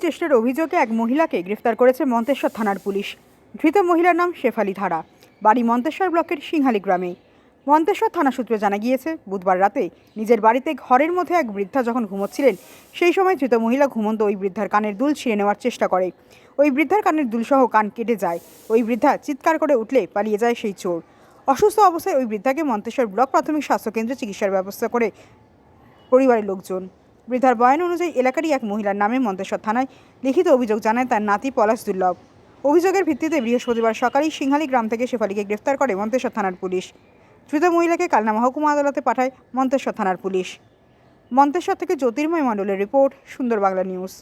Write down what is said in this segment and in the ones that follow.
চেষ্টার অভিযোগে এক মহিলাকে গ্রেফতার করেছে মন্তেশ্বর থানার পুলিশ। ধৃত মহিলার নাম শেফালি ধারা, বাড়ি মন্তেশ্বর ব্লকের সিংহালি গ্রামে। মন্তেশ্বর থানা সূত্রে জানা গিয়েছে, বুধবার রাতে নিজের বাড়িতে ঘরের মধ্যে এক বৃদ্ধা যখন ঘুমোচ্ছিলেন, সেই সময় ধৃত মহিলা ঘুমন্ত ওই বৃদ্ধার কানের দুল ছিঁড়ে নেওয়ার চেষ্টা করে। ওই বৃদ্ধার কানের দুলসহ কান কেটে যায়। ওই বৃদ্ধা চিৎকার করে উঠলে পালিয়ে যায় সেই চোর। অসুস্থ অবস্থায় ওই বৃদ্ধাকে মন্তেশ্বর ব্লক প্রাথমিক স্বাস্থ্যকেন্দ্রে চিকিৎসার ব্যবস্থা করে পরিবারের লোকজন। বৃদ্ধার বয়ান অনুযায়ী এলাকারই এক মহিলার নামে মন্তেশ্বর থানায় লিখিত অভিযোগ জানায় তার নাতি পলাশ দুর্লভ। অভিযোগের ভিত্তিতে বৃহস্পতিবার সকালেই সিংহালি গ্রাম থেকে শেফালিকে গ্রেফতার করে মন্তেশ্বর থানার পুলিশ। ধৃত মহিলাকে কালনা মহকুমা আদালতে পাঠায় মন্তেশ্বর থানার পুলিশ। মন্তেশ্বর থেকে জ্যোতির্ময় মণ্ডলের রিপোর্ট, সুন্দর Bangla news.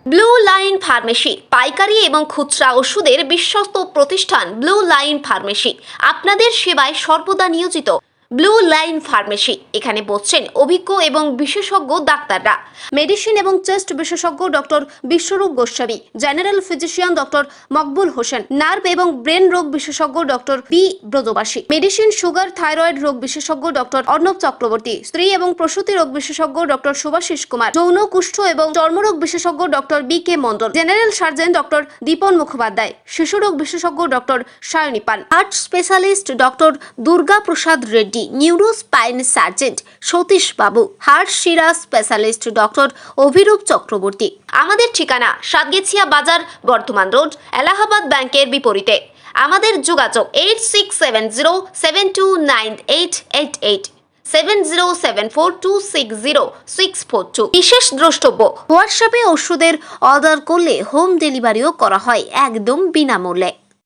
Blue line pharmacy, পাইকারি এবং খুচরা ওষুধের বিশ্বস্ত প্রতিষ্ঠান ব্লু লাইন ফার্মেসি আপনাদের সেবায় সর্বদা নিয়োজিত। ব্লু লাইন ফার্মেসি, এখানে বসছেন অভিজ্ঞ এবং বিশেষজ্ঞ ডাক্তাররা। মেডিসিন এবং চেস্ট বিশেষজ্ঞ doctor Biswarup Goswami, general physician doctor Maqbool Hossain, nerve এবং ব্রেন রোগ বিশেষজ্ঞ doctor B Brajabasi, medicine sugar thyroid রোগ বিশেষজ্ঞ ডক্টর অর্ণব চক্রবর্তী, স্ত্রী এবং প্রসূতি রোগ বিশেষজ্ঞ ডক্টর শুভাশিস কুমার, যৌন কুষ্ঠ এবং চর্মরোগ বিশেষজ্ঞ doctor B K Mondal, general surgeon doctor Dipan Mukhopadhyay, শিশু রোগ বিশেষজ্ঞ doctor Sayani Pal, heart specialist doctor Durga Prasad Reddy, neuro spine sergeant Satish Babu, heart শিরা স্পেশালিস্ট ডক্টর অভিরূপ চক্রবর্তী। আমাদের ঠিকানা সাতগেছিয়া বাজার, বর্ধমান রোড, এলাহাবাদ ব্যাংকের বিপরীতে। আমাদের যোগাযোগ 8670729888 7074260642। বিশেষ দ্রষ্টব্য, হোয়াটসঅ্যাপে ওষুধের অর্ডার করলে হোম ডেলিভারিও করা হয় একদম বিনামূল্যে।